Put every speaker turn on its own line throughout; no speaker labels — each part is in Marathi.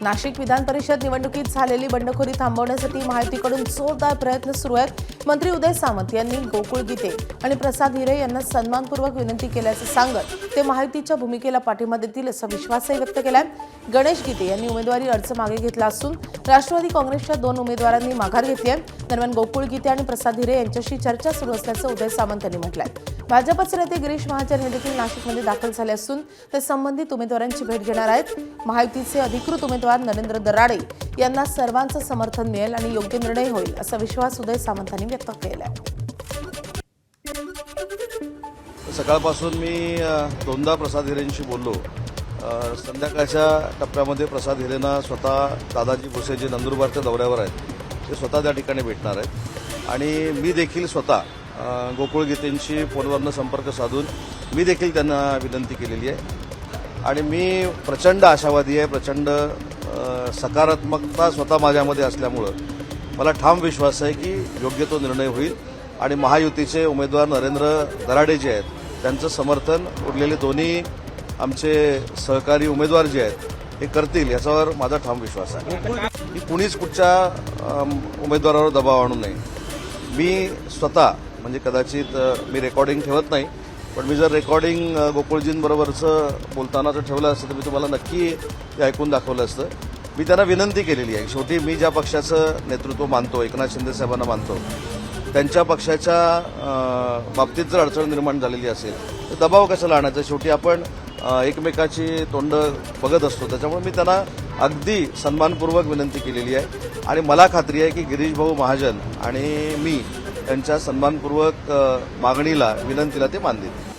नाशिक विधान परिषद निवडणुकीत झालेली बंडखोरी थांबवण्यासाठी महायुतीकडून जोरदार प्रयत्न सुरू आहेत। मंत्री उदय सामंत यांनी गोकुळ गीते आणि प्रसाद हिरे यांना सन्मानपूर्वक विनंती केल्याचं सांगत ते महायुतीच्या भूमिकेला पाठिंबा देतील असा विश्वासही व्यक्त केलाय। गणेश गीते यांनी उमेदवारी अर्ज मागे घेतला असून राष्ट्रवादी काँग्रेसच्या 2 उमेदवारांनी माघार घेतली आहे। दरम्यान गोकुळ गीते आणि प्रसाद हिरे यांच्याशी चर्चा सुरू असल्याचं उदय सामंत यांनी म्हटलंय। भाजपचे नेते गिरीश महाजन हे देखील नाशिकमध्ये दाखल झाले असून ते संबंधित उमेदवारांची भेट घेणार आहेत। महायुतीचे अधिकृत उमेदवार नरेंद्र दराडे यांना सर्वांचं समर्थन मिळेल आणि योग्य निर्णय होईल असा विश्वास उदय सामंतांनी व्यक्त केला आहे।
सकाळपासून मी 2दा प्रसाद हिरेंशी बोललो। संध्याकाळच्या टप्प्यामध्ये प्रसाद हिरेंना स्वतः दादाजी भुसे जे नंदुरबारच्या दौऱ्यावर आहेत ते स्वतः त्या ठिकाणी भेटणार आहेत आणि मी देखील स्वतः गोकुळ गीतेंशी फोनवरनं संपर्क साधून मी देखील त्यांना विनंती केलेली आहे आणि मी प्रचंड आशावादी आहे। प्रचंड सकारात्मकता स्वतः माझ्यामध्ये असल्यामुळं मला ठाम विश्वास आहे की योग्य तो निर्णय होईल आणि महायुतीचे उमेदवार नरेंद्र दराडे जे आहेत त्यांचं समर्थन उरलेले दोन्ही आमचे सहकारी उमेदवार जे आहेत हे करतील याच्यावर माझा ठाम विश्वास आहे की कुणीच कुठच्या उमेदवारावर दबाव आणू नये। मी स्वतः म्हणजे कदाचित मी रेकॉर्डिंग ठेवत नाही, पण मी जर रेकॉर्डिंग गोकुळजींबरोबरचं बोलतानाचं ठेवलं असतं तर मी तुम्हाला नक्की ते ऐकून दाखवलं असतं। मी त्यांना विनंती केलेली आहे। शेवटी मी ज्या पक्षाचं नेतृत्व मानतो, एकनाथ शिंदे साहेबांना मानतो, त्यांच्या पक्षाच्या बाबतीत जर अडचण निर्माण झालेली असेल तर दबाव कशाला आणायचा। शेवटी आपण एकमेकाची तोंड बघत असतो, त्याच्यामुळे मी त्यांना अगदी सन्मानपूर्वक विनंती केलेली आहे आणि मला खात्री आहे की गिरीश भाऊ महाजन आणि मी त्यांच्या सन्मानपूर्वक मागणीला विनंतीला ते मान देतील।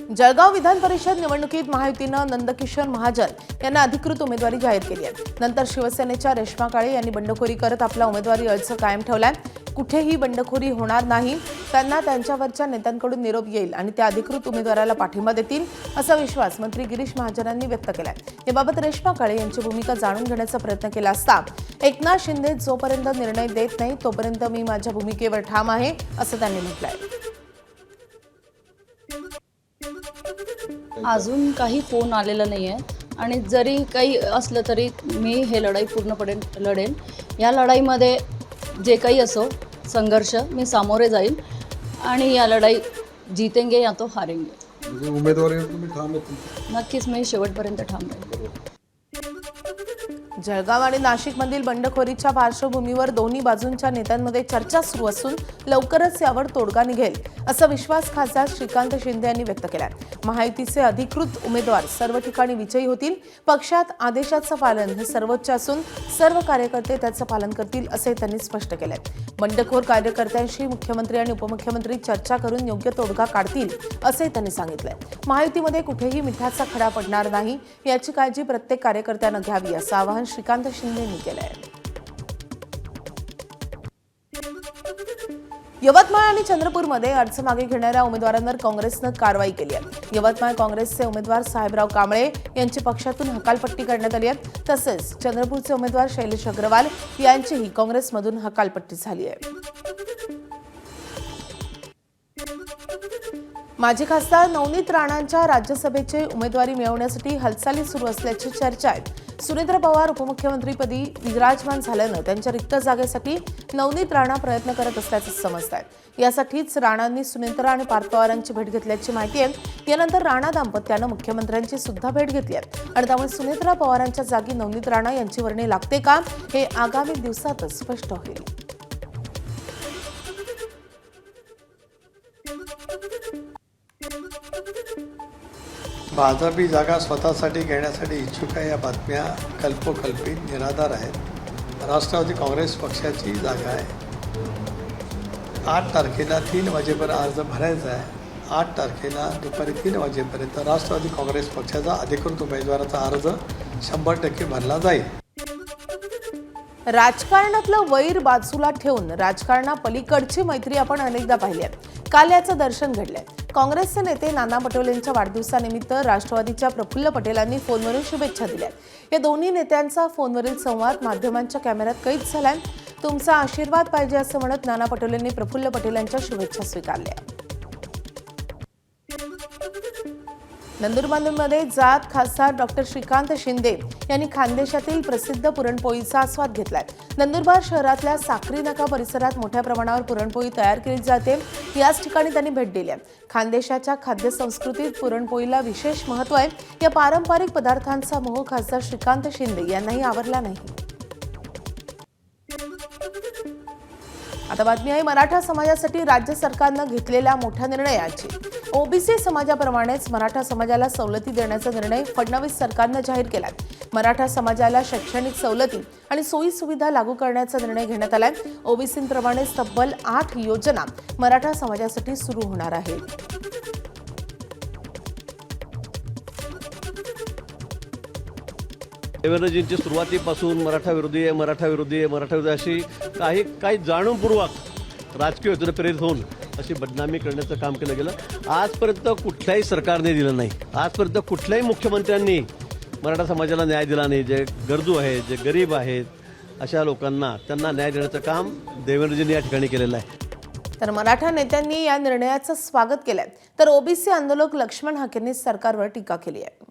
जळगाव विधान परिषद निवडणुकीत महायुतीनं नंदकिशोर महाजन यांना अधिकृत उमेदवारी जाहीर केली आहे। नंतर शिवसेनेच्या रेश्मा काळे यांनी बंडखोरी करत आपला उमेदवारी अर्ज कायम ठेवलाय। कुठेही बंडखोरी होणार नाही, त्यांना त्यांच्यावरच्या नेत्यांकडून निरोप येईल आणि त्या अधिकृत उमेदवाराला पाठिंबा देतील असा विश्वास मंत्री गिरीश महाजनांनी व्यक्त केलाय। याबाबत रेश्मा काळे यांची भूमिका जाणून घेण्याचा प्रयत्न केला असता एकनाथ शिंदे जोपर्यंत निर्णय देत नाही तोपर्यंत मी माझ्या भूमिकेवर ठाम आहे असं त्यांनी म्हटलंय।
अजून काही फोन आलेला नाही आहे आणि जरी काही असलं तरी मी हे लढाई पूर्णपणे लढेन। या लढाईमध्ये जे काही असो संघर्ष मी सामोरे जाईल आणि या लढाई जीतेंगे या तो हारेंगे।
म्हणजे उमेदवारीवर तुम्ही ठाम आहेत?
नक्कीच मी शेवटपर्यंत ठाम राहील।
जळगाव आणि नाशिकमधील बंडखोरीच्या पार्श्वभूमीवर दोन्ही बाजूंच्या नेत्यांमध्ये चर्चा सुरू असून लवकरच यावर तोडगा निघेल असा विश्वास खासदार श्रीकांत शिंदे यांनी व्यक्त केलाय। महायुतीचे अधिकृत उमेदवार सर्व ठिकाणी विजयी होतील। पक्षात आदेशाचं पालन हे सर्वोच्च असून सर्व कार्यकर्ते त्याचं पालन करतील असे त्यांनी स्पष्ट केलंय। बंडखोर कार्यकर्त्यांशी मुख्यमंत्री आणि उपमुख्यमंत्री चर्चा करून योग्य तोडगा काढतील असे त्यांनी सांगितलंय। महायुतीमध्ये कुठेही मिठाचा खडा पडणार नाही याची काळजी प्रत्येक कार्यकर्त्यानं घ्यावी असं आवाहन श्रीकांत शिंदे यांनी केलंय। यवतमाळ आणि चंद्रपूरमध्ये अर्ज मागे घेणाऱ्या उमेदवारांवर काँग्रेसनं कारवाई केली आहे। यवतमाळ काँग्रेसचे उमेदवार साहेबराव कांबळे यांची पक्षातून हकालपट्टी करण्यात आली आहे। तसेच चंद्रपूरचे उमेदवार शैलेश अग्रवाल यांचीही काँग्रेसमधून हकालपट्टी झाली आहे। माजी खासदार नवनीत राणांच्या राज्यसभेची उमेदवारी मिळवण्यासाठी हालचाली सुरू असल्याची चर्चा आहे। सुनेत्र पवार उपमुख्यमंत्रीपदी विराजमान झाल्यानं त्यांच्या रिक्त जागेसाठी नवनीत राणा प्रयत्न करत असल्याचं समजतंय। यासाठीच राणांनी सुनेत्रा आणि पार्थ पवारांची भेट घेतल्याची माहिती आहे। यानंतर राणा दाम्पत्यानं मुख्यमंत्र्यांची सुद्धा भेट घेतली आहे आणि त्यामुळे सुनेत्रा पवारांच्या जागी नवनीत राणा यांची वर्णी लागते का हे आगामी दिवसातच स्पष्ट होईल।
भाजपी जागा स्वतःसाठी घेण्यासाठी इच्छुक आहे या बातम्या कल्पोकल्पी निराधार आहेत। राष्ट्रवादी काँग्रेस पक्षाची जागा आहे। 8 तारखेला 3 वाजेपर्यंत अर्ज भरायचा आहे। 8 तारखेला दुपारी 3 वाजेपर्यंत राष्ट्रवादी काँग्रेस पक्षाचा अधिकृत उमेदवाराचा अर्ज 100% भरला जाईल।
राजकारणातलं वैर बाजूला ठेवून राजकारणापलीकडची मैत्री आपण अनेकदा पाहिली आहे। काल याचं दर्शन घडलंय। काँग्रेसचे नेते नाना पटोलेंच्या वाढदिवसानिमित्त राष्ट्रवादीच्या प्रफुल्ल पटेलांनी फोनवरून शुभेच्छा दिल्या। या दोन्ही नेत्यांचा फोनवरील संवाद माध्यमांच्या कॅमेऱ्यात कैद झालाय। तुमचा आशीर्वाद पाहिजे असं म्हणत नाना पटोलेंनी प्रफुल्ल पटेलांच्या शुभेच्छा स्वीकारल्या। नंदुरबारमध्ये जात खासदार डॉक्टर श्रीकांत शिंदे यांनी खानदेशातील प्रसिद्ध पुरणपोळीचा आस्वाद घेतलाय. नंदुरबार शहरातल्या साक्री नाका परिसरात मोठ्या प्रमाणावर पुरणपोळी तयार केली जाते. याच ठिकाणी त्यांनी भेट दिली आहे. खानदेशाच्या खाद्य संस्कृतीत पुरणपोळीला विशेष महत्त्व आहे. या पारंपरिक पदार्थांचा मोह खासदार श्रीकांत शिंदे यांनाही आवरला नाही. आता बातमी आहे मराठा समाजासाठी राज्य सरकारनं घेतलेल्या मोठ्या निर्णयाची. ओबीसी समाजाप्रमाणेच मराठा समाजाला सवलती देण्याचा निर्णय फडणवीस सरकारनं जाहीर केलाय. मराठा समाजाला शैक्षणिक सवलती आणि सोयी सुविधा लागू करण्याचा निर्णय घेण्यात आलाय. ओबीसींप्रमाणे तब्बल 8 योजना मराठा समाजासाठी सुरू होणार आहेत.
देवेंद्रजींची सुरुवातीपासून मराठा विरोधी अशी काही जाणूनपूर्वक राजकीय हेतूने प्रेरित होऊन अशी बदनामी करण्याचं काम केलं गेलं. आजपर्यंत कुठल्याही सरकारने दिलं नाही. आजपर्यंत कुठल्याही मुख्यमंत्र्यांनी मराठा समाजाला न्याय दिला नाही. जे गरजू आहेत, जे गरीब आहेत, अशा लोकांना त्यांना न्याय देण्याचं काम देवेंद्रजींनी या ठिकाणी केलेलं आहे.
तर मराठा नेत्यांनी या निर्णयाचं स्वागत केलंय. तर ओबीसी आंदोलक लक्ष्मण हाकेंनी सरकारवर टीका केली आहे.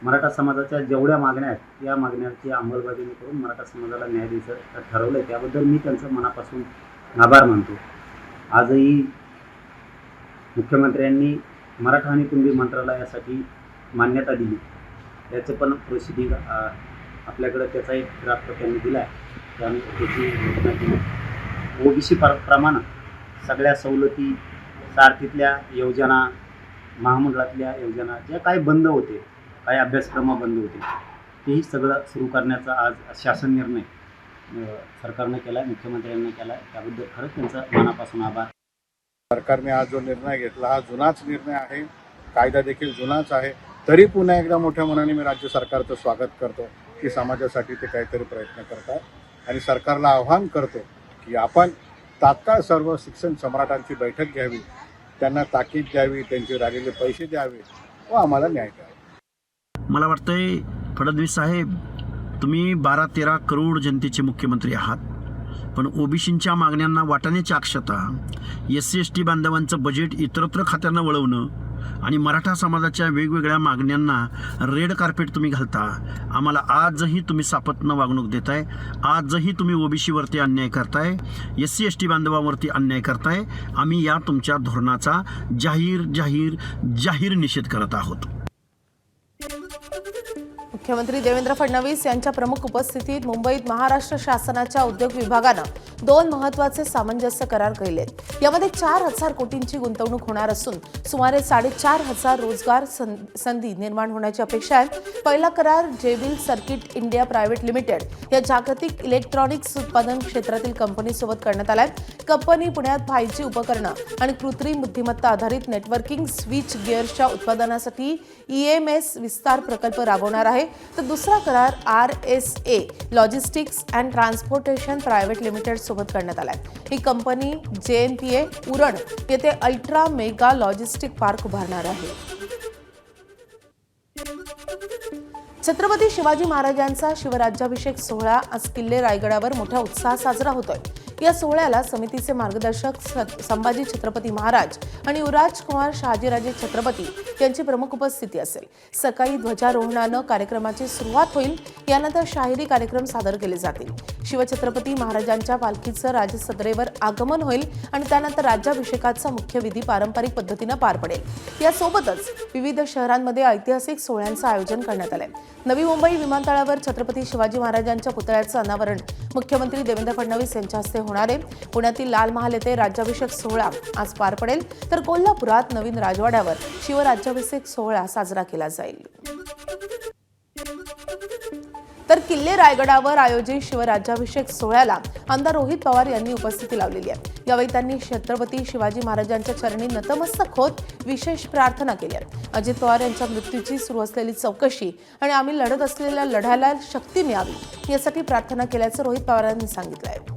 मराठा समाजाच्या जेवढ्या मागण्या आहेत या मागण्यांची अंमलबजावणी करून मराठा समाजाला न्याय द्यायचं ठरवलं आहे. त्याबद्दल मी त्यांचं मनापासून आभार मानतो. आजही मुख्यमंत्र्यांनी मराठा आणि कुणबी मंत्रालयासाठी मान्यता दिली. त्याचं पण प्रसिद्धी आपल्याकडं त्याचा एक ड्राफ्ट त्यांनी दिला आहे. त्याने त्याची घोषणा केली. ओबीसी प्रमाणे सगळ्या सवलती, सारथीतल्या योजना, महामंडळातल्या योजना ज्या काही बंद होते, काही अभ्यासक्रम बंद होते, तेही सगळं सुरू करण्याचा आज शासन निर्णय सरकारने केला आहे, मुख्यमंत्र्यांनी केला आहे. त्याबद्दल खरंच त्यांचा मनापासून आभार.
सरकारने आज जो निर्णय घेतला हा जुनाच निर्णय आहे. कायदा देखील जुनाच आहे. तरी पुन्हा एकदा मोठ्या मनाने मी राज्य सरकारचं स्वागत करतो की समाजासाठी ते काहीतरी प्रयत्न करतात आणि सरकारला आव्हान करतो की आपण तात्काळ सर्व शिक्षण सम्राटांची बैठक घ्यावी, त्यांना ताकीद द्यावी, त्यांचे राहिलेले पैसे द्यावे व आम्हाला न्याय द्यावा.
मला वाटतंय फडणवीस साहेब, तुम्ही 12-13 करोड जनतेचे मुख्यमंत्री आहात, पण ओबीसींच्या मागण्यांना वाटाण्याची अक्षता, SC/ST बांधवांचं बजेट इतरत्र खात्यांना वळवणं आणि मराठा समाजाच्या वेगवेगळ्या मागण्यांना रेड कार्पेट तुम्ही घालता. आम्हाला आजही तुम्ही सापत्न वागणूक देताय. आजही तुम्ही ओबीसीवरती अन्याय करताय, SC/ST बांधवांवरती अन्याय करताय. आम्ही या तुमच्या धोरणाचा जाहीर निषेध करत आहोत.
मुख्यमंत्री देवेंद्र फडणवीस यांच्या प्रमुख उपस्थितीत मुंबईत महाराष्ट्र शासनाच्या उद्योग विभागानं 2 महत्त्वाचे सामंजस्य करार केले. यामध्ये 4,000 कोटींची गुंतवणूक होणार असून सुमारे 4,500 रोजगार संधी निर्माण होण्याची अपेक्षा आहे. पहिला करार जेबिल सर्किट इंडिया प्रायव्हेट लिमिटेड या जागतिक इलेक्ट्रॉनिक्स उत्पादन क्षेत्रातील कंपनीसोबत करण्यात आलाय. कंपनी पुण्यात 5G उपकरणं आणि कृत्रिम बुद्धिमत्ता आधारित नेटवर्किंग स्विच गिअर्सच्या उत्पादनासाठी EMS विस्तार प्रकल्प राबवणार आहे. तर दुसरा करार RSA logistics and transportation private limited सोबत करण्यात आलाय. ही कंपनी JNPA उरण येथे अल्ट्रा मेगा लॉजिस्टिक पार्क उभारणार आहे. छत्रपती शिवाजी महाराजांचा शिवराज्याभिषेक सोहळा आज किल्ले रायगडावर मोठ्या उत्साहात साजरा होतोय. या सोहळ्याला समितीचे मार्गदर्शक संभाजी छत्रपती महाराज आणि युवराज कुमार शहाजीराजे छत्रपती यांची प्रमुख उपस्थिती असेल. सकाळी ध्वजारोहणानं कार्यक्रमाची सुरुवात होईल. यानंतर शाहिरी कार्यक्रम सादर केले जातील. शिवछत्रपती महाराजांच्या पालखीचं राजसदरेवर आगमन होईल आणि त्यानंतर राज्याभिषेकाचा मुख्य विधी पारंपरिक पद्धतीनं पार पडेल. यासोबतच विविध शहरांमध्ये ऐतिहासिक सोहळ्यांचं आयोजन करण्यात आलंय. नवी मुंबई विमानतळावर छत्रपती शिवाजी महाराजांच्या पुतळ्याचं अनावरण मुख्यमंत्री देवेंद्र फडणवीस यांच्या हस्ते होणार आहे. पुण्यातील लाल महाल येथे राज्याभिषेक सोहळा आज पार पडेल. तर कोल्हापुरात नवीन राजवाड्यावर शिवराज्याभिषेक सोहळा साजरा केला जाईल. तर किल्ले रायगडावर आयोजित शिवराज्याभिषेक सोहळ्याला आमदार रोहित पवार यांनी उपस्थिती लावलेली आहे. यावेळी त्यांनी छत्रपती शिवाजी महाराजांच्या चरणी नतमस्तक होत विशेष प्रार्थना केली आहे. अजित पवार यांच्या मृत्यूची सुरू असलेली चौकशी आणि आम्ही लढत असलेल्या लढ्याला शक्ती मिळावी यासाठी प्रार्थना केल्याचं रोहित पवारांनी सांगितलं आहे.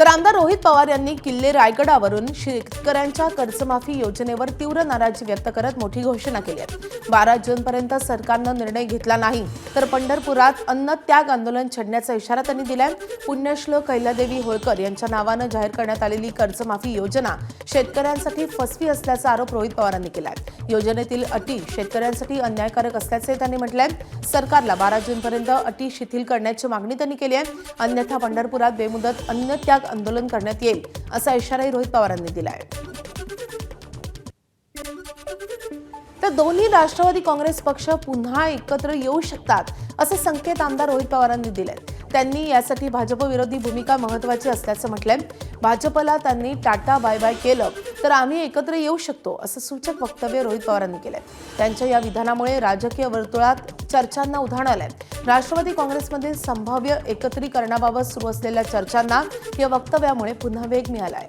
तर आमदार रोहित पवार यांनी किल्ले रायगडावरून शेतकऱ्यांच्या कर्जमाफी योजनेवर तीव्र नाराजी व्यक्त करत मोठी घोषणा केली आहे. 12 जूनपर्यंत सरकारनं निर्णय घेतला नाही तर पंढरपुरात अन्न त्याग आंदोलन छेडण्याचा इशारा त्यांनी दिलाय. पुण्यश्लोक अहिल्यादेवी होळकर यांच्या नावानं जाहीर करण्यात आलेली कर्जमाफी योजना शेतकऱ्यांसाठी फसवी असल्याचा आरोप रोहित पवारांनी केलाय. योजनेतील अटी शेतकऱ्यांसाठी अन्यायकारक असल्याचे त्यांनी म्हटलंय. सरकारला 12 जूनपर्यंत अटी शिथिल करण्याची मागणी त्यांनी केली आहे. अन्यथा पंढरपुरात बेमुदत अन्न त्याग आंदोलन करण्यात येईल असा इशाराही रोहित पवारांनी दिला आहे. तर दोन्ही राष्ट्रवादी काँग्रेस पक्ष पुन्हा एकत्र येऊ शकतात असे संकेत आमदार रोहित पवारांनी दिले. त्यांनी यासाठी भाजप विरोधी भूमिका महत्त्वाची असल्याचं म्हटलंय. भाजपला त्यांनी टाटा बाय बाय केलं तर आम्ही एकत्र येऊ शकतो असं सूचक वक्तव्य रोहित पवारांनी केलंय. त्यांच्या या विधानामुळे राजकीय वर्तुळात चर्चांना उधाण आलंय. राष्ट्रवादी काँग्रेसमधील संभाव्य एकत्रीकरणाबाबत सुरू असलेल्या चर्चांना या वक्तव्यामुळे पुन्हा वेग मिळालाय.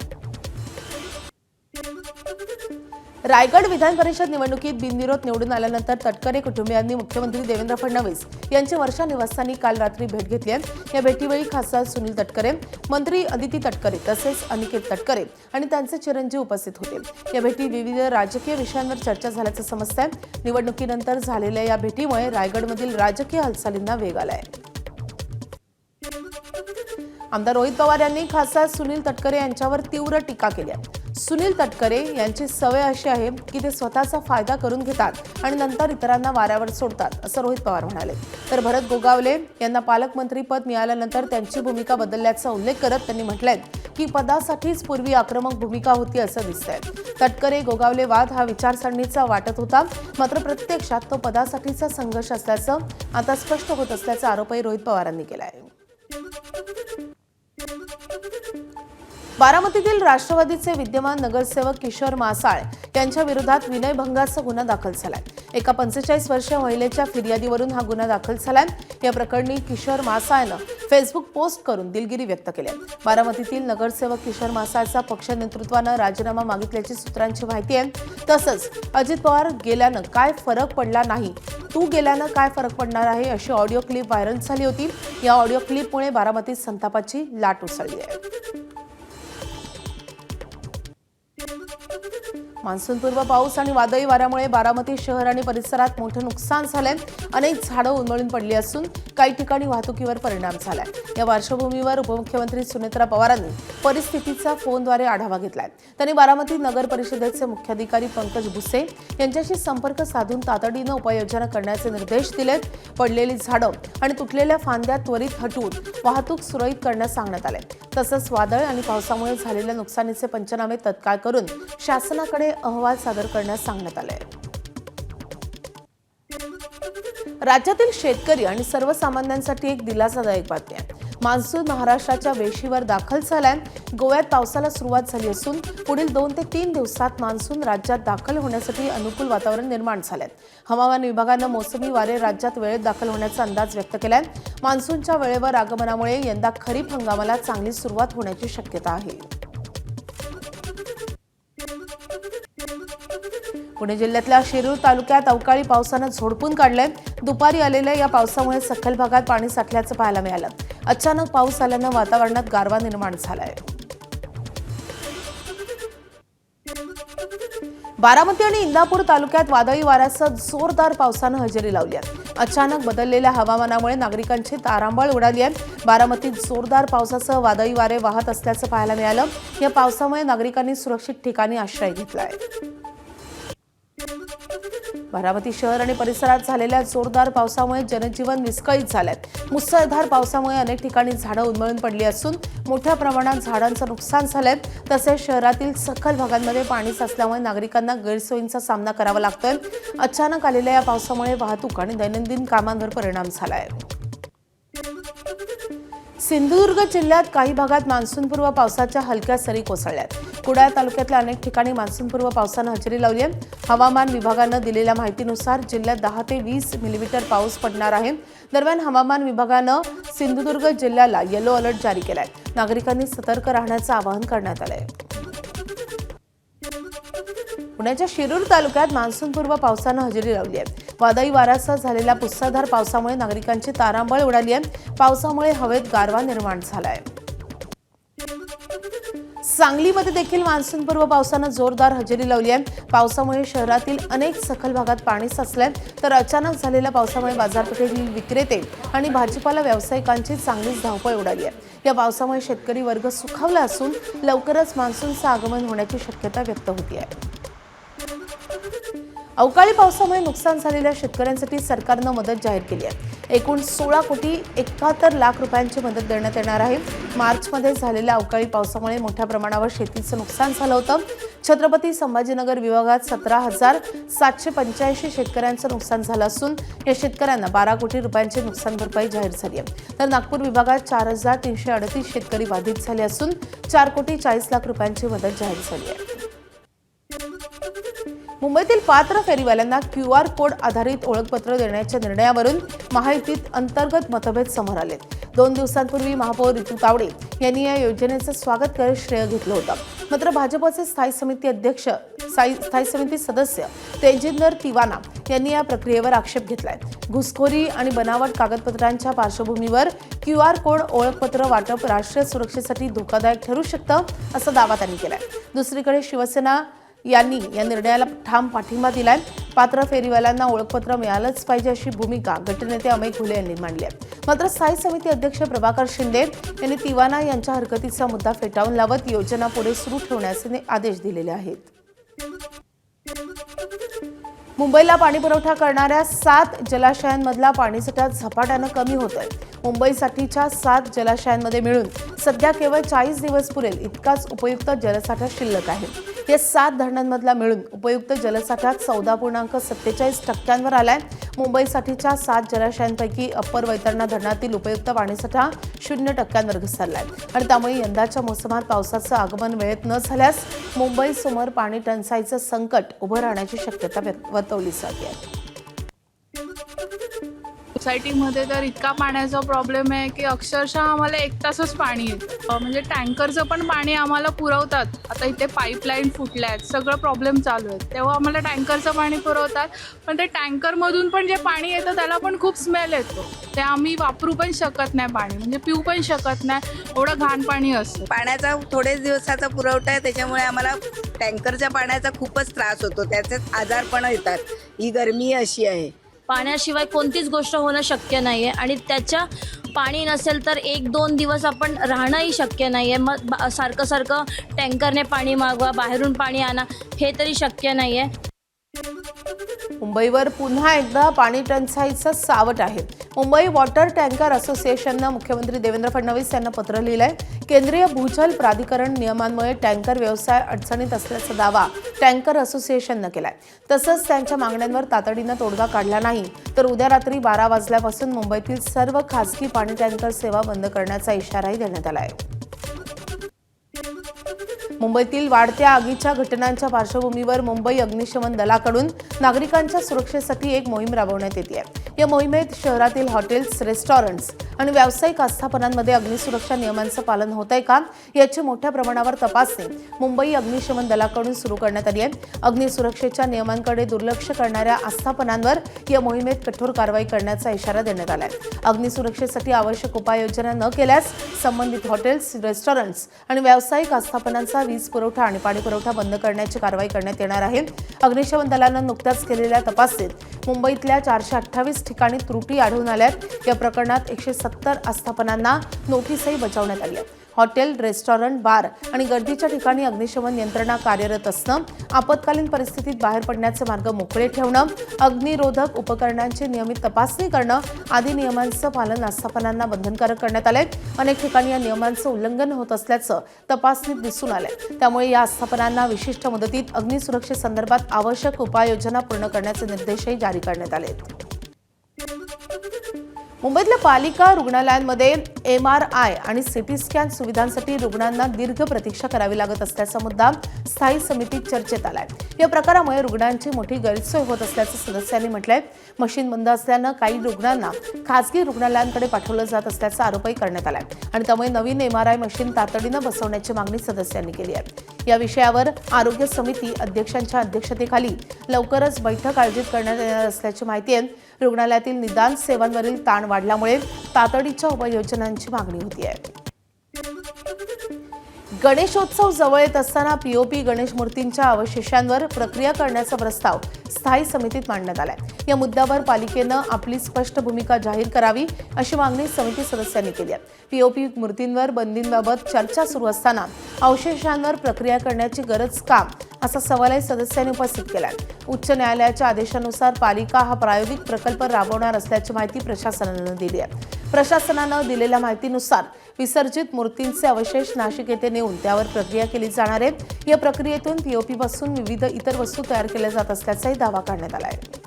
रायगड विधान परिषद निवडणुकीत बिनविरोध निवडून आल्यानंतर तटकरे कुटुंबियांनी मुख्यमंत्री देवेंद्र फडणवीस यांची वर्षा निवासस्थानी काल रात्री भेट घेतली आहे. या भेटीवेळी खासदार सुनील तटकरे, मंत्री अदिती तटकरे तसेच अनिकेत तटकरे आणि त्यांचे चिरंजीव उपस्थित होते. या भेटीत विविध राजकीय विषयांवर चर्चा झाल्याचं समजतंय. निवडणुकीनंतर झालेल्या या भेटीमुळे रायगडमधील राजकीय हालचालींना वेग आलाय. आमदार रोहित पवार यांनी खासदार सुनील तटकरे यांच्यावर तीव्र टीका केली आहे. सुनील तटकरे यांची सवय अशी आहे की ते स्वतःचा फायदा करून घेतात आणि नंतर इतरांना वाऱ्यावर सोडतात असं रोहित पवार म्हणाले. तर भरत गोगावले यांना पालकमंत्रीपद मिळाल्यानंतर त्यांची भूमिका बदलल्याचा उल्लेख करत त्यांनी म्हटलंय की पदासाठीच पूर्वी आक्रमक भूमिका होती असं दिसतंय. तटकरे गोगावले वाद हा विचारसरणीचा वाटत होता, मात्र प्रत्यक्षात तो पदासाठीचा संघर्ष असल्याचं आता स्पष्ट होत असल्याचा आरोपही रोहित पवारांनी केला आहे. बारामतीतील राष्ट्रवादीचे विद्यमान नगरसेवक किशोर मासाळ यांच्या विरोधात विनयभंगाचा गुन्हा दाखल झालाय. एका 45 वर्षीय महिलेच्या फिर्यादीवरून हा गुन्हा दाखल झालाय. या प्रकरणी किशोर मासाळनं फेसबुक पोस्ट करून दिलगिरी व्यक्त केली आहे. बारामतीतील नगरसेवक किशोर मासाळचा पक्ष नेतृत्वानं राजीनामा मागितल्याची सूत्रांची माहिती आहे. तसंच अजित पवार गेल्यानं काय फरक पडला नाही, तू गेल्यानं काय फरक पडणार आहे अशी ऑडिओ क्लिप व्हायरल झाली होती. या ऑडिओ क्लिपमुळे बारामतीत संतापाची लाट उसळली आहे. मान्सूनपूर्व पाऊस आणि वादळी वाऱ्यामुळे बारामती शहर आणि परिसरात मोठं नुकसान झालंय. अनेक झाडं उन्मळून पडली असून काही ठिकाणी वाहतुकीवर परिणाम झालाय. या पार्श्वभूमीवर उपमुख्यमंत्री सुनेत्रा पवारांनी परिस्थितीचा फोनद्वारे आढावा घेतलाय. त्यांनी बारामती नगर परिषदेचे मुख्याधिकारी पंकज भुसे यांच्याशी संपर्क साधून तातडीनं उपाययोजना करण्याचे निर्देश दिलेत. पडलेली झाडं आणि तुटलेल्या फांद्या त्वरित हटवून वाहतूक सुरळीत करण्यास सांगण्यात आले. तसंच वादळ आणि पावसामुळे झालेल्या नुकसानीचे पंचनामे तत्काळ करून शासनाकडे अहवाल सादर करण्यास सांगण्यात आले. राज्यातील शेतकरी आणि सर्वसामान्यांसाठी एक दिलासादायक बातमी आहे. मान्सून महाराष्ट्राच्या वेशीवर दाखल झालाय. गोव्यात पावसाला सुरुवात झाली असून पुढील 2 ते 3 दिवसात मान्सून राज्यात दाखल होण्यासाठी अनुकूल वातावरण निर्माण झालंय. हवामान विभागानं मोसमी वारे राज्यात वेळेत दाखल होण्याचा अंदाज व्यक्त केलाय. मान्सूनच्या वेळेवर आगमनामुळे यंदा खरीप हंगामाला चांगली सुरुवात होण्याची शक्यता आहे. पुणे जिल्ह्यातल्या शिरूर तालुक्यात अवकाळी पावसानं झोडपून काढलंय. दुपारी आलेल्या या पावसामुळे सखल भागात पाणी साठल्याचं पाहायला मिळालं. अचानक पाऊस आल्यानं वातावरणात गारवा निर्माण झालाय. बारामती आणि इंदापूर तालुक्यात वादळी वाऱ्यासह जोरदार पावसानं हजेरी लावली आहे. अचानक बदललेल्या हवामानामुळे नागरिकांची तारांबळ उडाली आहे. बारामतीत जोरदार पावसासह वादळी वारे वाहत असल्याचं पाहायला मिळालं. या पावसामुळे नागरिकांनी सुरक्षित ठिकाणी आश्रय घेतलाय. बारामती शहर आणि परिसरात झालेल्या जोरदार पावसामुळे जनजीवन विस्कळीत झालंय. मुसळधार पावसामुळे अनेक ठिकाणी झाडं उन्मळून पडली असून मोठ्या प्रमाणात झाडांचं नुकसान झालंय. तसेच शहरातील सखल भागांमध्ये पाणी साचल्यामुळे नागरिकांना गैरसोयींचा सामना करावा लागतोय. अचानक आलेल्या या पावसामुळे वाहतूक आणि दैनंदिन कामांवर परिणाम झालाय. सिंधुदुर्ग जिल्ह्यात काही भागात मान्सूनपूर्व पावसाच्या हलक्या सरी कोसळल्यात. कुडाळ तालुक्यातल्या अनेक ठिकाणी मान्सूनपूर्व पावसानं हजेरी लावली आहे. हवामान विभागानं दिलेल्या माहितीनुसार जिल्ह्यात 10 ते 20 मिलीमीटर पाऊस पडणार आहे. दरम्यान हवामान विभागानं सिंधुदुर्ग जिल्ह्याला येलो अलर्ट जारी केलाय. नागरिकांनी सतर्क राहण्याचं आवाहन करण्यात आलंय. पुण्याच्या शिरूर तालुक्यात मान्सूनपूर्व पावसानं हजेरी लावली आहे. वादळी वाऱ्यासह झालेल्या मुसळधार पावसामुळे नागरिकांची तारांबळ उडाली आहे. पावसामुळे हवेत गारवा निर्माण झालाय. सांगलीमध्ये देखील मान्सूनपूर्व पावसानं जोरदार हजेरी लावली आहे. पावसामुळे शहरातील अनेक सखल भागात पाणी साचलंय, तर अचानक झालेल्या पावसामुळे बाजारपेठेतील विक्रेते आणि भाजीपाला व्यावसायिकांची चांगलीच धावपळ उडाली आहे. या पावसामुळे शेतकरी वर्ग सुखावला असून लवकरच मान्सूनचं आगमन होण्याची शक्यता व्यक्त होती आहे. अवकाळी पावसामुळे नुकसान झालेल्या शेतकऱ्यांसाठी सरकारनं मदत जाहीर केली आहे. एकूण 16,71,00,00,000 रुपयांची मदत देण्यात येणार आहे. मार्चमध्ये झालेल्या अवकाळी पावसामुळे मोठ्या प्रमाणावर शेतीचं नुकसान झालं होतं. छत्रपती संभाजीनगर विभागात 17,785 शेतकऱ्यांचं नुकसान झालं असून या शेतकऱ्यांना 12 कोटी रुपयांची नुकसान भरपाई जाहीर झाली आहे. तर नागपूर विभागात 4,338 शेतकरी बाधित झाले असून 4,40,00,00,000 रुपयांची मदत जाहीर झाली आहे. मुंबईतील पात्र फेरीवाल्यांना QR कोड आधारित ओळखपत्र देण्याच्या निर्णयावरून महायुतीत अंतर्गत मतभेद समोर आले. 2 दिवसांपूर्वी महापौर रितू तावडे यांनी या योजनेचं स्वागत करत श्रेय घेतलं होतं. मात्र भाजपचे स्थायी समिती सदस्य तेजिंदर तिवाना यांनी या प्रक्रियेवर आक्षेप घेतलाय. घुसखोरी आणि बनावट कागदपत्रांच्या पार्श्वभूमीवर QR कोड ओळखपत्र वाटप राष्ट्रीय सुरक्षेसाठी धोकादायक ठरू शकतं असा दावा त्यांनी केलाय. दुसरीकडे शिवसेना यांनी या निर्णयाला ठाम पाठिंबा दिलाय. पात्र फेरीवाल्यांना ओळखपत्र मिळालंच पाहिजे अशी भूमिका गटनेते अमय घुले यांनी मांडली आहे. मात्र स्थायी समिती अध्यक्ष प्रभाकर शिंदे यांनी तिवाना यांच्या हरकतीचा मुद्दा फेटाळून लावत योजना पुढे सुरू ठेवण्याचे आदेश दिलेले आहेत. मुंबईला पाणीपुरवठा करणाऱ्या 7 जलाशयांमधला पाणीसाठा झपाट्यानं कमी होतोय. मुंबईसाठीच्या 7 जलाशयांमध्ये मिळून सध्या केवळ 40 दिवस पुरेल इतकाच उपयुक्त जलसाठा शिल्लक आहे. या 7 धरणांमधला मिळून उपयुक्त जलसाठा 14.47% आलाय. मुंबईसाठीच्या 7 जलाशयांपैकी अप्पर वैतरणा धरणातील उपयुक्त पाणीसाठा 0% घसरलाय आणि त्यामुळे यंदाच्या मोसमात पावसाचं आगमन वेळेत न झाल्यास मुंबईसमोर पाणी टंचाईचं संकट उभं राहण्याची शक्यता वर्तवली जाते.
सोसायटीमध्ये तर इतका पाण्याचा प्रॉब्लेम आहे की अक्षरशः आम्हाला 1 तासच पाणी येतं. म्हणजे टँकरचं पण पाणी आम्हाला पुरवतात. आता इथे पाईपलाईन फुटल्या आहेत, सगळं प्रॉब्लेम चालू आहे. तेव्हा आम्हाला टँकरचं पाणी पुरवतात, पण ते टँकरमधून पण जे पाणी येतं त्याला पण खूप स्मेल येतो. ते आम्ही वापरू पण शकत नाही पाणी, म्हणजे पिऊ पण शकत नाही, एवढं घाण पाणी असतं.
पाण्याचा थोडेच दिवसाचा पुरवठा आहे, त्याच्यामुळे आम्हाला टँकरच्या पाण्याचा खूपच त्रास होतो. त्याचेच आजारपण येतात. ही गरमी अशी आहे.
पाण्याशिवाय कोणतीच गोष्ट होणं शक्य नाही आहे आणि त्याच्या पाणी नसेल तर 1-2 दिवस आपण राहणंही शक्य नाही आहे. मग सारखं टँकरने पाणी मागवा, बाहेरून पाणी आणा, हे तरी शक्य नाही आहे.
मुंबईवर पुन्हा एकदा पाणी टंचाईचं सावट आहे. मुंबई वॉटर टँकर असोसिएशननं मुख्यमंत्री देवेंद्र फडणवीस यांना पत्र लिहिलंय. केंद्रीय भूजल प्राधिकरण नियमांमुळे टँकर व्यवसाय अडचणीत असल्याचा दावा टँकर असोसिएशननं केलाय. तसंच त्यांच्या मागण्यांवर तातडीनं तोडगा काढला नाही तर उद्या रात्री 12 वाजल्यापासून मुंबईतील सर्व खासगी पाणी टँकर सेवा बंद करण्याचा इशाराही देण्यात आला आहे. मुंबईतील वाढत्या आगीच्या घटनांच्या पार्श्वभूमीवर मुंबई अग्निशमन दलाकडून नागरिकांच्या सुरक्षेसाठी एक मोहीम राबवण्यात येते आहे. या मोहिमेत शहरातील हॉटेल्स, रेस्टॉरंट्स आणि व्यावसायिक आस्थापनांमध्ये अग्निसुरक्षा नियमांचं पालन होतंय का याची मोठ्या प्रमाणावर तपासणी मुंबई अग्निशमन दलाकडून सुरू करण्यात आली आहे. अग्निसुरक्षेच्या नियमांकडे दुर्लक्ष करणाऱ्या आस्थापनांवर या मोहिमेत कठोर कारवाई करण्याचा इशारा देण्यात आला आहे. अग्निसुरक्षेसाठी आवश्यक उपाययोजना न केल्यास संबंधित हॉटेल्स, रेस्टॉरंट्स आणि व्यावसायिक आस्थापनांचा वीज पुरवठा आणि पाणी पुरवठा बंद करण्याची कारवाई करण्यात येणार आहे. अग्निशमन दलानं नुकत्याच केलेल्या तपासणीत मुंबईतल्या 428 ठिकाणी त्रुटी आढळून आल्यात. या प्रकरणात 170 आस्थापनांना नोटीसही बजावण्यात आली आहे. हॉटेल, रेस्टॉरंट, बार आणि गर्दीच्या ठिकाणी अग्निशमन यंत्रणा कार्यरत असणं, आपत्कालीन परिस्थितीत बाहेर पडण्याचे मार्ग मोकळे ठेवणं, अग्निरोधक उपकरणांची नियमित तपासणी करणं आदी नियमांचं पालन आस्थापनांना बंधनकारक करण्यात आलंय. अनेक ठिकाणी या नियमांचं उल्लंघन होत असल्याचं तपासणीत दिसून आलंय. त्यामुळे या आस्थापनांना विशिष्ट मुदतीत अग्निसुरक्षेसंदर्भात आवश्यक उपाययोजना पूर्ण करण्याचे निर्देशही जारी करण्यात आले. मुंबईतल्या पालिका रुग्णालयांमध्ये MRI आणि CT स्कॅन सुविधांसाठी रुग्णांना दीर्घ प्रतीक्षा करावी लागत असल्याचा मुद्दा स्थायी समितीत चर्चेत आलाय. या प्रकारामुळे रुग्णांची मोठी गैरसोय होत असल्याचं सदस्यांनी म्हटलंय. मशीन बंद असल्यानं काही रुग्णांना खासगी रुग्णालयांकडे पाठवलं जात असल्याचा आरोपही करण्यात आलाय आणि त्यामुळे नवीन MRI मशीन तातडीनं बसवण्याची मागणी सदस्यांनी केली आहे. या विषयावर आरोग्य समिती अध्यक्षांच्या अध्यक्षतेखाली लवकरच बैठक आयोजित करण्यात येणार असल्याची माहिती आहे. रुग्णालयातील निदान सेवांवरील ताण वाढल्यामुळे तातडीच्या उपाययोजनांची मागणी होती आहे. गणेशोत्सव जवळ येत असताना पीओपी गणेश मूर्तींच्या अवशेषांवर प्रक्रिया करण्याचा प्रस्ताव स्थायी समितीत मांडण्यात आलाय. या मुद्द्यावर पालिकेनं आपली स्पष्ट भूमिका जाहीर करावी अशी मागणी समिती सदस्यांनी केली आहे. पीओपी मूर्तींवर बंदींबाबत चर्चा सुरू असताना अवशेषांवर प्रक्रिया करण्याची गरज का असा सवालही सदस्यांनी उपस्थित केलाय. उच्च न्यायालयाच्या आदेशानुसार पालिका हा प्रायोगिक प्रकल्प राबवणार असल्याची माहिती प्रशासनानं दिली आहे. प्रशासनानं दिलेल्या माहितीनुसार विसर्जित मूर्तींचे अवशेष नाशिक येथे नेऊन त्यावर प्रक्रिया केली जाणार आहे. या प्रक्रियेतून पीओपी पासून विविध इतर वस्तू तयार केल्या जात असल्याचाही दावा करण्यात आला आहे.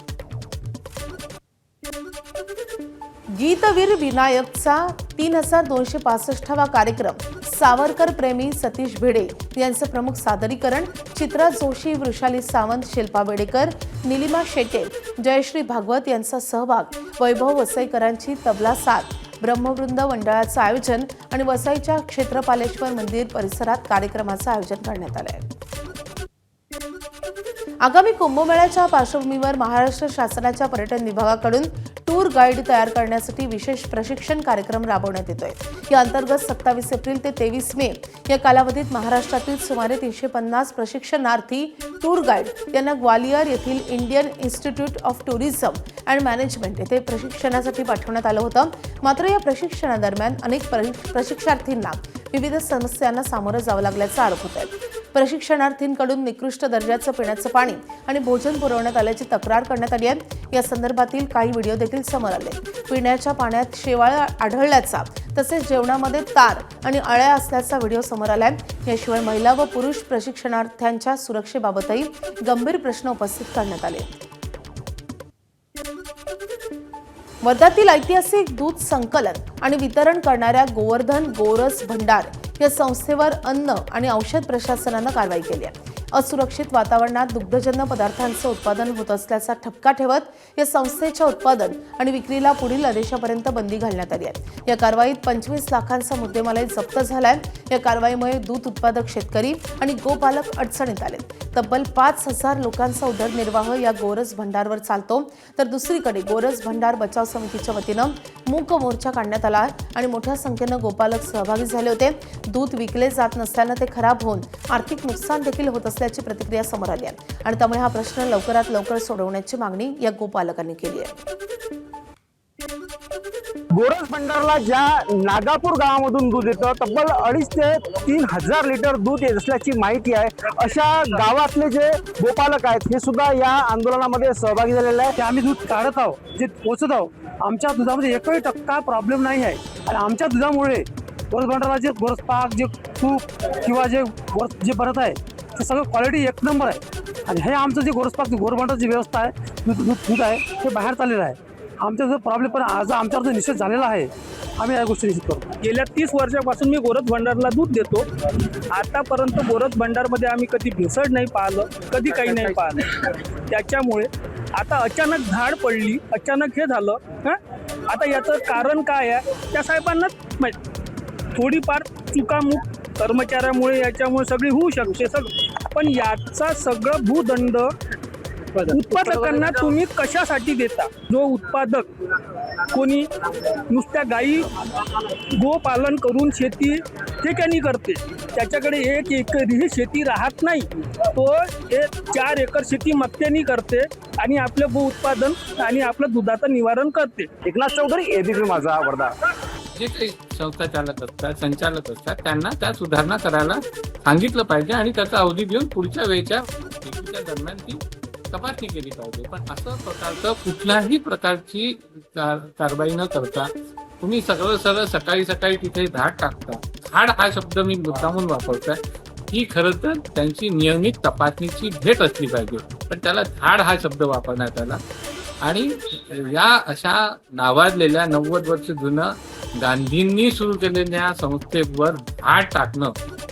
गीतवीर विनायकचा 3265वा कार्यक्रम सावरकर प्रेमी सतीश भिडे यांचं प्रमुख सादरीकरण. चित्रा जोशी, वृषाली सावंत, शिल्पा बेडेकर, निलिमा शेटे, जयश्री भागवत यांचा सहभाग, वैभव वसईकरांची तबला साथ, ब्रह्मवृंद मंडळाचं आयोजन आणि वसईच्या क्षेत्रपालेश्वर मंदिर परिसरात कार्यक्रमाचं आयोजन करण्यात आलं आहे. आगामी कुंभमेळ्याच्या पार्श्वभूमीवर महाराष्ट्र शासनाच्या पर्यटन विभागाकडून टूर गाईड तयार करण्यासाठी विशेष प्रशिक्षण कार्यक्रम राबवण्यात येतोय. या अंतर्गत 27 एप्रिल ते 23 मे या कालावधीत महाराष्ट्रातील सुमारे 350 प्रशिक्षणार्थी टूर गाईड यांना ग्वालियर येथील Indian institute of tourism and management येथे प्रशिक्षणासाठी पाठवण्यात आलं होतं. मात्र या प्रशिक्षणादरम्यान अनेक प्रशिक्षणार्थींना विविध समस्यांना सामोरं जावं लागल्याचा आरोप होत आहे. प्रशिक्षणार्थींकडून निकृष्ट दर्जाचं पिण्याचं पाणी आणि भोजन पुरवण्यात आल्याची तक्रार करण्यात आली आहे. या संदर्भातील काही व्हिडिओ देखील समोर आले. पिण्याच्या पाण्यात शेवाळ आढळल्याचा तसेच जेवणामध्ये तार आणि अळ्या असल्याचा व्हिडिओ समोर आलाय. याशिवाय महिला व पुरुष प्रशिक्षणार्थ्यांच्या सुरक्षेबाबतही गंभीर प्रश्न उपस्थित करण्यात आले. वर्ध्यातील ऐतिहासिक दूध संकलन आणि वितरण करणाऱ्या गोवर्धन गोरस भंडार या संस्थेवर अन्न आणि औषध प्रशासनानं कारवाई केली आहे. असुरक्षित वातावरणात दुग्धजन्य पदार्थांचं उत्पादन होत असल्याचा ठपका ठेवत या संस्थेच्या उत्पादन आणि विक्रीला पुढील आदेशापर्यंत बंदी घालण्यात आली आहे. या कारवाईत 25 लाखांचा मुद्देमालही जप्त झालाय. या कारवाईमुळे दूध उत्पादक शेतकरी आणि गोपालक अडचणीत आले. तब्बल 5000 लोकांचा उदरनिर्वाह या गोरस भंडारवर चालतो. तर दुसरीकडे गोरस भंडार बचाव समितीच्या वतीनं मूक मोर्चा काढण्यात आला आणि मोठ्या संख्येनं गोपालक सहभागी झाले होते. दूध विकले जात नसल्यानं ते खराब होऊन आर्थिक नुकसान देखील होत असल्याची प्रतिक्रिया समोर आली आहे आणि त्यामुळे हा प्रश्न लवकरात लवकर सोडवण्याची मागणी या गोपालकांनी केली आहे.
गोरस भंडारला ज्या नागापूर गावामधून दूध येतं तब्बल 2,500 ते 3,000 लिटर दूध येत असल्याची माहिती आहे. अशा गावातले जे गोपालक आहेत हे सुद्धा या आंदोलनामध्ये सहभागी झालेले आहेत. आम्ही दूध काढत आहोत, जे पोचत आहोत. आमच्या दुधामध्ये 1% प्रॉब्लेम नाही आहे आणि आमच्या दुधामुळे गोरस भंडारला जे गोरस पाक, जे तूप किंवा जे बनत आहे ते सगळं क्वालिटी एक नंबर आहे. आणि हे आमचं जे गोरस पाक, गोरस भंडारची व्यवस्था आहे, दूध आहे ते बाहेर चाललेलं आहे. आमचा जो प्रॉब्लेम पण आज आमच्यावर जो निषेध झालेला आहे, आम्ही या गोष्टी निश्चित करतो.
गेल्या 30 वर्षापासून मी गोरस भंडारला दूध देतो. आतापर्यंत गोरस भंडारमध्ये आम्ही कधी भेसळ नाही पाहिलं, कधी काही नाही पाहिलं. त्याच्यामुळे आता अचानक झाड पडली, अचानक हे झालं. आता याचं कारण काय आहे त्या साहेबांनाच माहिती. थोडीफार चुकामुक कर्मचाऱ्यामुळे याच्यामुळे सगळी होऊ शकते सगळं, पण याचा सगळं भूदंड उत्पादकांना तुम्ही कशासाठी देता? जो उत्पादक कोणी नुसत्या गायी गोपालन करून शेती ठेक्यानी करते, त्याच्याकडे 1 एकरही शेती राहत नाही, तो 4 एकर शेती मक्त्यानी करते आणि आपलं गो उत्पादन आणि आपलं दुधाचं निवारण करते.
एकनाथ चौधरी, एबीपी माझा, वर्धा.
जे काही संस्था चालक असतात, संचालक असतात, त्यांना त्या सुधारणा करायला सांगितलं पाहिजे आणि त्याचा अवधी घेऊन पुढच्या वेळेच्या दरम्यान ती तपासणी केली पाहिजे. पण असं प्रकारचं कुठल्याही प्रकारची कारवाई न करता तुम्ही सरळ सकाळी तिथे झाड टाकता. झाड हा शब्द मी मुद्दामून वापरतोय. ही खरं तर त्यांची नियमित तपासणीची भेट असली पाहिजे, पण त्याला झाड हा शब्द वापरण्यात आला. आणि या अशा नावाजलेल्या 90 वर्ष जुनं गांधींनी सुरू केलेल्या संस्थेवर झाड टाकणं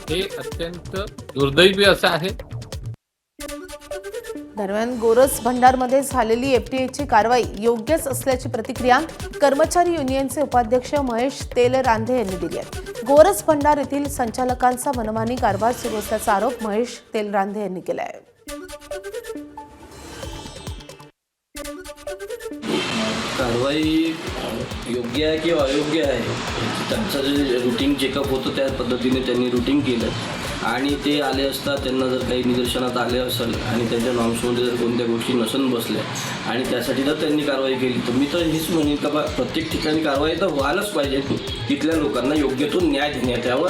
हे अत्यंत दुर्दैवी असं आहे.
दरम्यान गोरस भंडारमध्ये झालेली एफटीएची कारवाई योग्यच असल्याची प्रतिक्रिया कर्मचारी युनियनचे उपाध्यक्ष महेश तेलरांधे यांनी दिली आहे. गोरस भंडार येथील संचालकांचा मनमानी कारभार सुरू असल्याचा आरोप महेश तेलरांधे यांनी केला आहे.
कारवाई योग्य आहे किंवा अयोग्य आहे त्यांचं जे रुटीन चेकअप होतं त्या पद्धतीने त्यांनी रुटीन केलं आणि ते आले असता त्यांना जर काही निदर्शनात आले असेल आणि त्यांच्या नॉर्म्समध्ये जर कोणत्या गोष्टी नसून बसल्या आणि त्यासाठी जर त्यांनी कारवाई केली तर मी तर हेच म्हणेन का प्रत्येक ठिकाणी कारवाई तर व्हायलाच पाहिजे, तिथल्या लोकांना योग्य तो न्याय देण्यात यावा.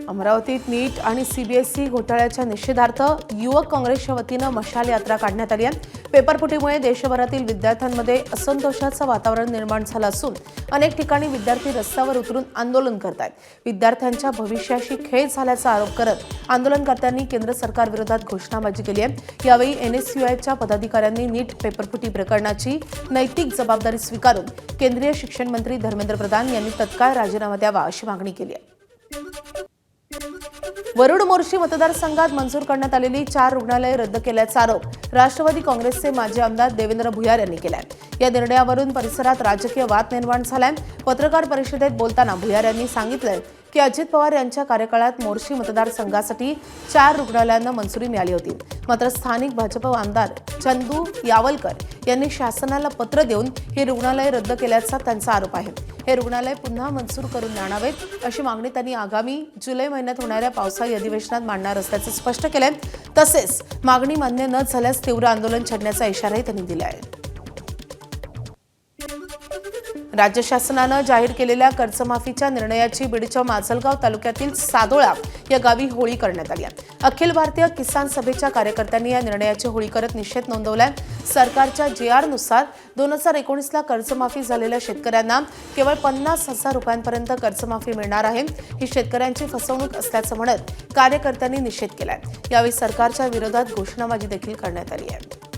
अमरावतीत नीट आणि सीबीएसई घोटाळ्याच्या निषेधार्थ युवक काँग्रेसच्या वतीनं मशाल यात्रा काढण्यात आली आहे. पेपरफुटीमुळे देशभरातील विद्यार्थ्यांमध्ये असंतोषाचं वातावरण निर्माण झालं असून अनेक ठिकाणी विद्यार्थी रस्त्यावर उतरून आंदोलन करत आहेत. विद्यार्थ्यांच्या भविष्याशी खेळ झाल्याचा आरोप करत आंदोलनकर्त्यांनी केंद्र सरकारविरोधात घोषणाबाजी केली आहे. यावेळी एनएसयूआयच्या पदाधिकाऱ्यांनी नीट पेपरफुटी प्रकरणाची नैतिक जबाबदारी स्वीकारून केंद्रीय शिक्षण मंत्री धर्मेंद्र प्रधान यांनी तत्काळ राजीनामा द्यावा अशी मागणी केली आहे. वरुड मोर्शी मतदारसंघात मंजूर करण्यात आलेली 4 रुग्णालये रद्द केल्याचा आरोप राष्ट्रवादी काँग्रेसचे माजी आमदार देवेंद्र भुयार यांनी केलाय. या निर्णयावरून परिसरात राजकीय वाद निर्माण झालाय. पत्रकार परिषदेत बोलताना भुयार यांनी सांगितलंय की अजित पवार यांच्या कार्यकाळात मोर्शी मतदारसंघासाठी 4 रुग्णालयांना मंजुरी मिळाली होती. मात्र स्थानिक भाजप आमदार चंदू यावलकर यांनी शासनाला पत्र देऊन ही रुग्णालये रद्द केल्याचा त्यांचा आरोप आहे. हे रुग्णालय पुन्हा मंजूर करून आणावेत अशी मागणी त्यांनी आगामी जुलै महिन्यात होणाऱ्या पावसाळी अधिवेशनात मांडणार असल्याचं स्पष्ट केलंय. तसेच मागणी मान्य न झाल्यास तीव्र आंदोलन छेडण्याचा इशाराही त्यांनी दिला आहे. राज्य शासनानं जाहीर केलेल्या कर्जमाफीच्या निर्णयाची बीडच्या माजलगाव तालुक्यातील सादोळा या गावी होळी करण्यात आली आहे. अखिल भारतीय किसान सभेच्या कार्यकर्त्यांनी या निर्णयाची होळी करत निषेध नोंदवलाय. सरकारच्या JR नुसार 2019ला कर्जमाफी झालेल्या शेतकऱ्यांना केवळ 50,000 रुपयांपर्यंत कर्जमाफी मिळणार आहे. ही शेतकऱ्यांची फसवणूक असल्याचं म्हणत कार्यकर्त्यांनी निषेध केलाय. यावेळी सरकारच्या विरोधात घोषणाबाजी देखील करण्यात आली आहे.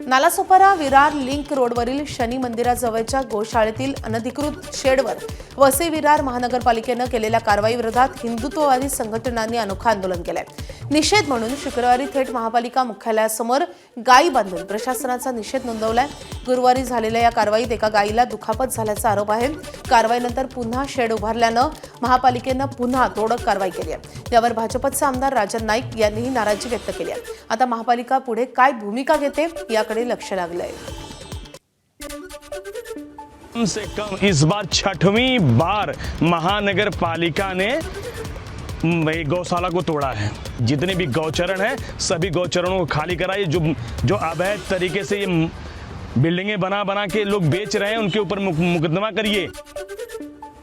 नालासोपारा विरार लिंक रोडवरील शनी मंदिराजवळच्या गोशाळेतील अनधिकृत शेडवर वसई विरार महानगरपालिकेनं केलेल्या कारवाईविरोधात हिंदुत्ववादी संघटनांनी अनोखं आंदोलन केलंय. निषेध म्हणून शुक्रवारी थेट महापालिका मुख्यालयासमोर गायी बांधून प्रशासनाचा निषेध नोंदवलाय. गुरुवारी झालेल्या या कारवाईत एका गायीला दुखापत झाल्याचा आरोप आहे. कारवाईनंतर पुन्हा शेड उभारल्यानं महापालिकेनं पुन्हा तोडक कारवाई केली आहे. यावर भाजपचे आमदार राजन नाईक यांनीही नाराजी व्यक्त केली आहे. आता महापालिका पुढे काय भूमिका घेते याकडे लक्ष लागलंय.
कम से कम इस बार 6वीं बार महानगर पालिका ने गौशाला को तोड़ा है. जितने भी गौचरण है सभी गौचरणों को खाली कराइए. जो अवैध तरीके से ये बिल्डिंगें बना के लोग बेच रहे हैं उनके ऊपर मुकदमा करिए.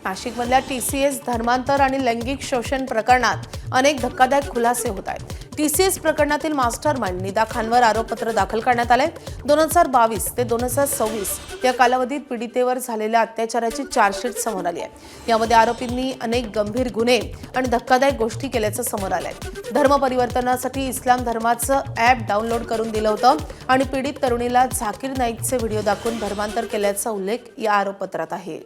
नाशिकमधल्या TCS धर्मांतर आणि लैंगिक शोषण प्रकरणात अनेक धक्कादायक खुलासे होत आहेत. TCS प्रकरणातील मास्टर माइंड निदा खानवर आरोपपत्र दाखल करण्यात आले. 2022 ते 2026 या कालावधीत पीडितेवर झालेल्या अत्याचाराची चार्जशीट समोर आली आहे. यामध्ये आरोपींनी अनेक गंभीर गुन्हे आणि धक्कादायक गोष्टी केल्याचं समोर आलंय. धर्म परिवर्तनासाठी इस्लाम धर्माचं ॲप डाउनलोड करून दिलं होतं आणि पीडित तरुणीला झाकीर नाईकचे व्हिडिओ दाखवून धर्मांतर केल्याचा उल्लेख या आरोपपत्रात आहे.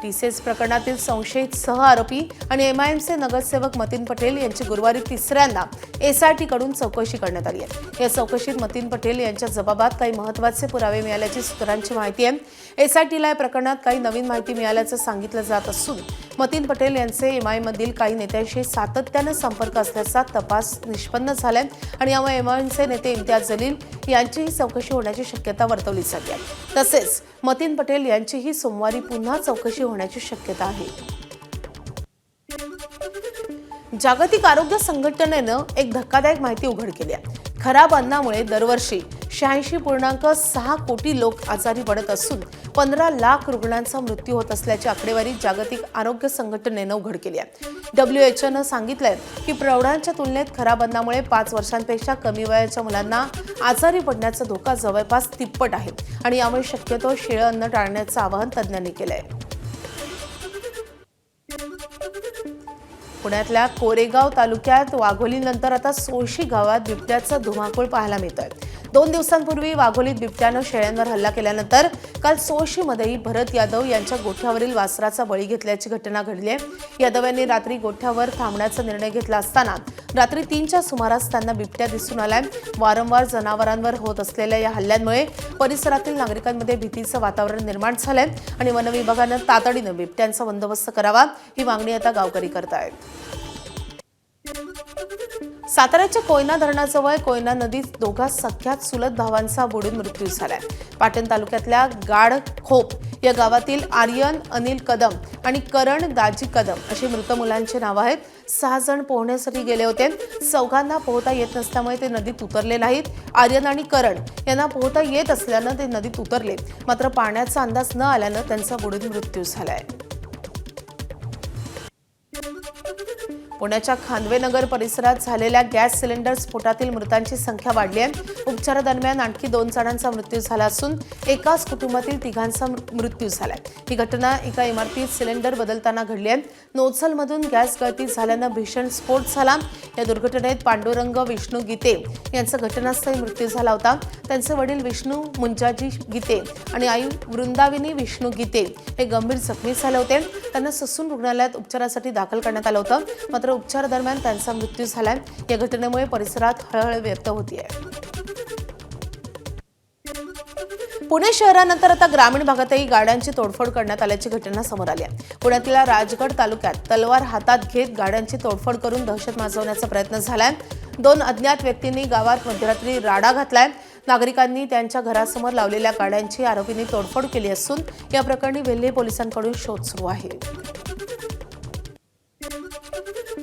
TCS प्रकरणातील संशयित सह आरोपी आणि MIMचे नगरसेवक मतीन पटेल यांची गुरुवारी तिसऱ्यांदा SIT कडून चौकशी करण्यात आली आहे. या चौकशीत मतीन पटेल यांच्या जबाबात काही महत्त्वाचे पुरावे मिळाल्याची सूत्रांची माहिती आहे. SITला या प्रकरणात काही नवीन माहिती मिळाल्याचं सांगितलं जात असून मतीन पटेल यांचे MIM मधील काही नेत्यांशी सातत्यानं संपर्क असल्याचा तपास निष्पन्न झालाय आणि यामुळे MIMचे नेते इम्तियाज जलील यांचीही चौकशी होण्याची शक्यता वर्तवली जाते आहे. तसेच मतीन पटेल यांचीही सोमवारी पुन्हा चौकशी होण्याची शक्यता आहे. जागतिक आरोग्य संघटनेनं एक धक्कादायक माहिती उघड केली आहे. खराब अन्नामुळे दरवर्षी 86.6 कोटी लोक आजारी पडत असून 15 लाख रुग्णांचा मृत्यू होत असल्याची आकडेवारी जागतिक आरोग्य संघटनेनं उघड केली आहे. WHOनं सांगितलंय की प्रौढांच्या तुलनेत खराब अन्नामुळे 5 वर्षांपेक्षा कमी वयाच्या मुलांना आजारी पडण्याचा धोका जवळपास 3पट आहे आणि यामुळे शक्यतो शिळं अन्न टाळण्याचं आवाहन तज्ज्ञांनी केलंय. पुण्यातल्या कोरेगाव तालुक्यात वाघोलीनंतर आता सोळशी गावात बिबट्याचा धुमाकूळ पाहायला मिळतोय. 2 दिवसांपूर्वी वाघोलीत बिबट्यानं शेळ्यांवर हल्ला केल्यानंतर काल सोळशीमध्येही भरत यादव यांच्या गोठ्यावरील वासराचा बळी घेतल्याची घटना घडली आहे. यादव यांनी रात्री गोठ्यावर थांबण्याचा निर्णय घेतला असताना रात्री 3च्या सुमारास त्यांना बिबट्या दिसून आलाय. वारंवार जनावरांवर होत असलेल्या या हल्ल्यांमुळे परिसरातील नागरिकांमध्ये भीतीचं वातावरण निर्माण झालंय आणि वनविभागानं तातडीनं बिबट्यांचा बंदोबस्त करावा ही मागणी आता गावकरी करतायत. साताऱ्याच्या कोयना धरणाजवळ कोयना नदीत दोघा सख्या चुलत भावांचा बुडून मृत्यू झालाय. पाटण तालुक्यातल्या गाडखोप या गावातील आर्यन अनिल कदम आणि करण दाजी कदम अशी मृत मुलांची नावं आहेत. 6 जण पोहण्यासाठी गेले होते. चौघांना पोहता येत नसल्यामुळे ते नदीत उतरले नाहीत. आर्यन आणि करण यांना पोहता येत असल्यानं ते नदीत उतरले, मात्र पाण्याचा अंदाज न आल्यानं त्यांचा बुडून मृत्यू झालाय. पुण्याच्या खांदवेनगर परिसरात झालेल्या गॅस सिलेंडर स्फोटातील मृतांची संख्या वाढली आहे. उपचारादरम्यान आणखी 2 जणांचा मृत्यू झाला असून एकाच कुटुंबातील 3घांचा मृत्यू झालाय. ही घटना एका इमारतीत सिलेंडर बदलताना घडली आहे. नोझलमधून गॅस गळती झाल्यानं भीषण स्फोट झाला. या दुर्घटनेत पांडुरंग विष्णू गीते यांचा घटनास्थळी मृत्यू झाला होता. त्यांचे वडील विष्णू मुंजाजी गीते आणि आई वृंदाविनी विष्णू गीते हे गंभीर जखमी झाले होते. त्यांना ससून रुग्णालयात उपचारासाठी दाखल करण्यात आलं होतं, मात्र उपचारादरम्यान त्यांचा मृत्यू झालाय. या घटनेमुळे परिसरात हळहळ व्यक्त होतीये. पुणे शहरानंतर आता ग्रामीण भागातही गाड्यांची तोडफोड करण्यात आल्याची घटना समोर आली आहे. पुण्यातल्या राजगड तालुक्यात तलवार हातात घेत गाड्यांची तोडफोड करून दहशत माजवण्याचा प्रयत्न झालाय. 2 अज्ञात व्यक्तींनी गावात मध्यरात्री राडा घातलाय. नागरिकांनी त्यांच्या घरासमोर लावलेल्या गाड्यांची आरोपींनी तोडफोड केली असून या प्रकरणी वेल्हे पोलिसांकडून शोध सुरू आहे.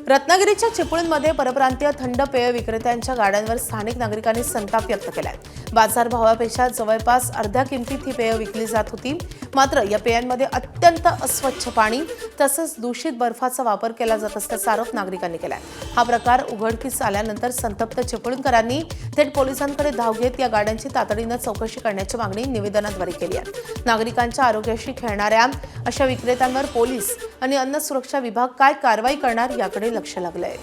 रत्नागिरीच्या चिपळूणमध्ये परप्रांतीय थंड पेय विक्रेत्यांच्या गाड्यांवर स्थानिक नागरिकांनी संताप व्यक्त केलाय. बाजारभावापेक्षा जवळपास अर्ध्या किमतीत ही पेय विकली जात होती. मात्र या पेयांमध्ये अत्यंत अस्वच्छ पाणी तसंच दूषित बर्फाचा वापर केला जात असल्याचा आरोप नागरिकांनी केलाय. हा प्रकार उघडकीस आल्यानंतर संतप्त चिपळूणकरांनी थेट पोलिसांकडे धाव घेत या गाड्यांची तातडीनं चौकशी करण्याची मागणी निवेदनाद्वारे केली आहे. नागरिकांच्या आरोग्याशी खेळणाऱ्या अशा विक्रेत्यांवर पोलीस आणि अन्न सुरक्षा विभाग काय कारवाई करणार याकडे लक्ष लागलंय.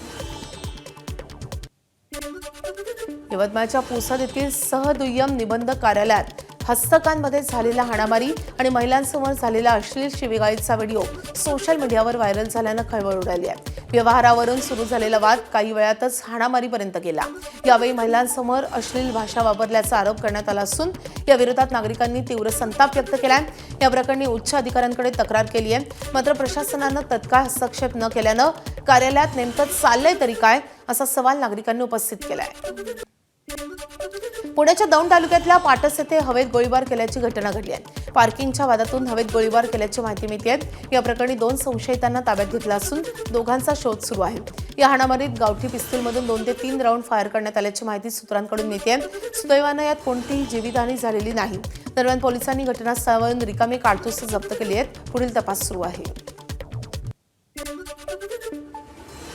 यवतमाळच्या पुसद येथील सहदुय्यम निबंधक कार्यालयात हस्तकांमध्ये झालेला हाणामारी आणि महिलांसमोर झालेला अश्लील शिवीगाळीचा व्हिडिओ सोशल मीडियावर व्हायरल झाल्यानं खळबळ उडाली आहे. व्यवहारावरून सुरू झालेला वाद काही वेळातच हाणामारीपर्यंत गेला. यावेळी महिलांसमोर अश्लील भाषा वापरल्याचा आरोप करण्यात आला असून या विरोधात नागरिकांनी तीव्र संताप व्यक्त केलाय. या प्रकरणी उच्च अधिकाऱ्यांकडे तक्रार केली आहे. मात्र प्रशासनानं तत्काळ हस्तक्षेप न केल्यानं कार्यालयात नेमकं चाललंय तरी काय असा सवाल नागरिकांनी उपस्थित केलाय. पुण्याच्या दौंड तालुक्यातल्या पाटस येथे हवेत गोळीबार केल्याची घटना घडली आहे. पार्किंगच्या वादातून हवेत गोळीबार केल्याची माहिती मिळते. या प्रकरणी 2 संशयितांना ताब्यात घेतलं असून दोघांचा शोध सुरू आहे. या हाणामारीत गावठी पिस्तूलमधून 2 ते 3 राऊंड फायर करण्यात आल्याची माहिती सूत्रांकडून मिळते. सुदैवानं यात कोणतीही जीवितहानी झालेली नाही. दरम्यान पोलिसांनी घटनास्थळावरून रिकामी काडतुसं जप्त केली आहेत. पुढील तपास सुरू आहे.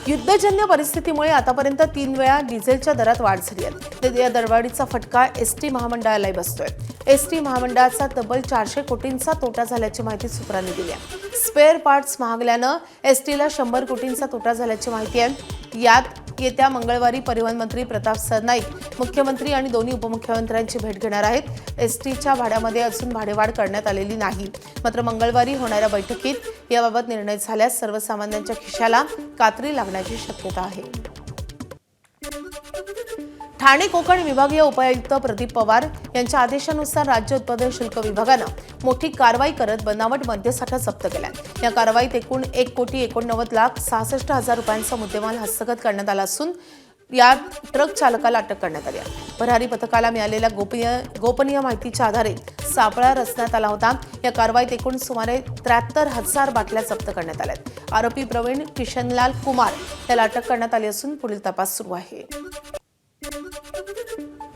युद्धजन्य परिस्थितीमुळे आतापर्यंत 3 वेळा डिझेलच्या दरात वाढ झाली आहे. या दरवाढीचा फटका एसटी महामंडळालाही बसतोय. एसटी महामंडळाचा तब्बल 400 कोटींचा तोटा झाल्याची माहिती सूत्रांनी दिली आहे. स्पेअर पार्ट्स महागल्यानं एसटीला 100 कोटींचा तोटा झाल्याची माहिती आहे. यात येत्या मंगळवारी परिवहन मंत्री प्रताप सरनाईक मुख्यमंत्री आणि दोन्ही उपमुख्यमंत्र्यांची भेट घेणार आहेत. एसटीच्या भाड्यामध्ये अजून भाडेवाढ करण्यात आलेली नाही. मात्र मंगळवारी होणाऱ्या बैठकीत याबाबत निर्णय झाल्यास सर्वसामान्यांच्या खिशाला कात्री लागण्याची शक्यता आहे. ठाणे कोकण विभागीय उपायुक्त प्रदीप पवार यांच्या आदेशानुसार राज्य उत्पादन शुल्क विभागानं मोठी कारवाई करत बनावट मद्यसाठा जप्त केलाय. या कारवाईत एकूण 1,89,66,000 रुपयांचा मुद्देमाल हस्तगत करण्यात आला असून यात ट्रक चालकाला अटक करण्यात आली आहे. भरारी पथकाला मिळालेल्या गोपनीय माहितीच्या आधारे सापळा रचण्यात आला होता. या कारवाईत एकूण सुमारे 73,000 बाटल्या जप्त करण्यात आल्यात. आरोपी प्रवीण किशनलाल कुमार याला अटक करण्यात आली असून पुढील तपास सुरू आहे.